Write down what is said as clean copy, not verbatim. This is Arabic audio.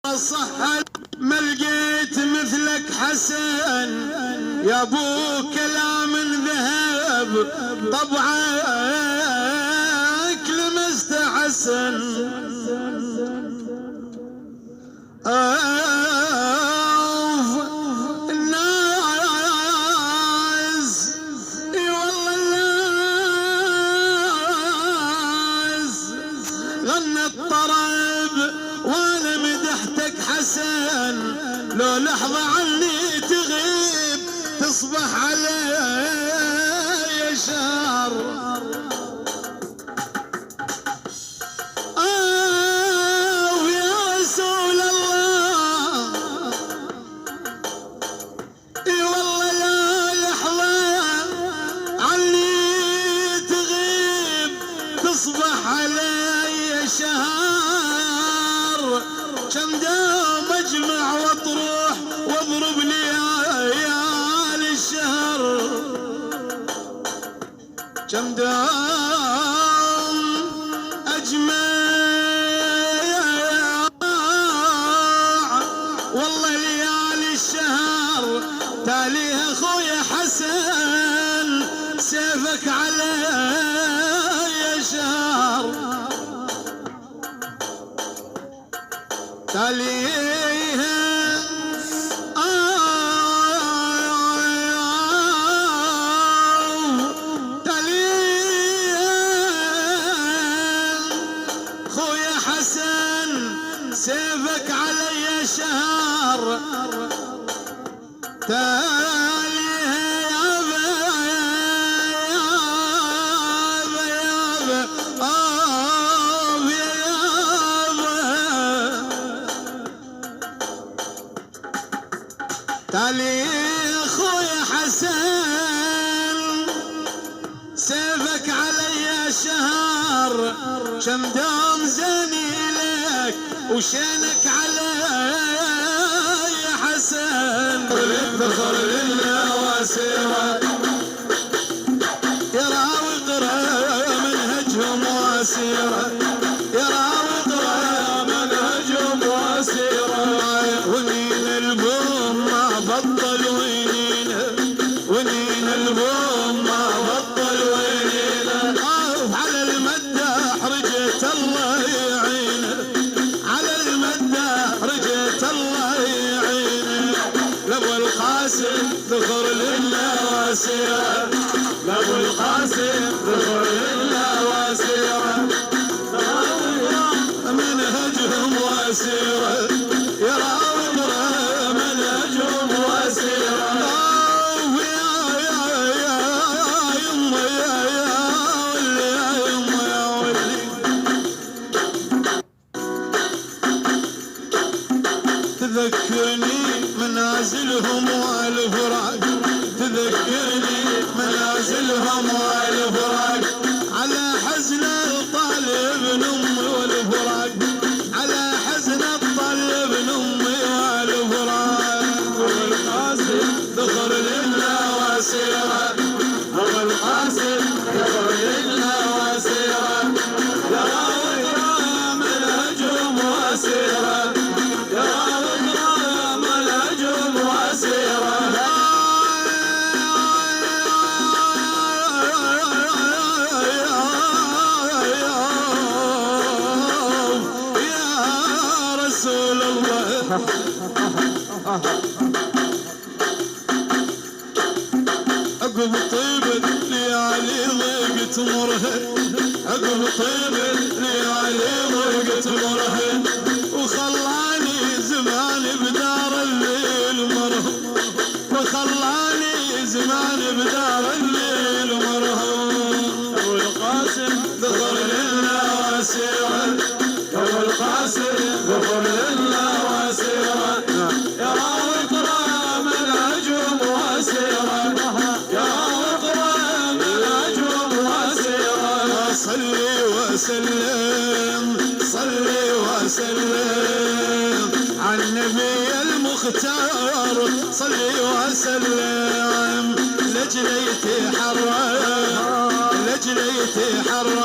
صح ما لقيت مثلك حسن يا ابو كلام ذهب طبعك لمست حسن الناس اي والله الناس غنت طرب وانا مدحتك حسن لو لحظة عني تغيب تصبح علي شهر يا رسول الله اي والله لا لحظة عني تغيب تصبح علي شهر كم دوم اجمع واطروح واضرب ليالي الشهر كم دوم اجمع والله ليالي الشهر تاليها خويا حسن سيفك علي شهر تاليها تاليها خويا حسن سيفك علي شهر تاليها يابا يابا تالي خويا حسن سيفك علي شهر كم دام زاني لك وشانك علي حسن الفخر للواسرة يراوي قرى منهجهم واسرة يراوي قرى منهجهم واسرة ونين البوم ما بطل وينينا ونين البوم ما بطل وينينا على المداح رجيت الله يعينه على المداح رجيت الله يعينه لابو القاسم ذخر لله واسرة لابو القاسم ذخر لله واسرة منهجهم واسرة يراوي منهجهم واسرة تذكرني منازلهم والفراق تذكرني منازلهم والفراق على حزن الطالب امي والفراق على حزن الطالب امي والفراق والقاسم ذخر لله واسرة هو القاسم ذخر لله واسرة يراوي منهجهم واسرة عقب طيب الليالي ضيقت مرهن عقب طيب الليالي ضيقت مرهن وخلاني زمان بدار الليل مرهن وخلاني زمان بدار الليل مرهن ابو القاسم ذخر لله واسرة ابو القاسم ذخر لله واسرة يراوي قرى منهجهم واسرة يراوي قرى منهجهم واسرة صلي وسلم صلي وسلم على النبي المختار صلي وسلم لجليتي حرم لجليتي حرم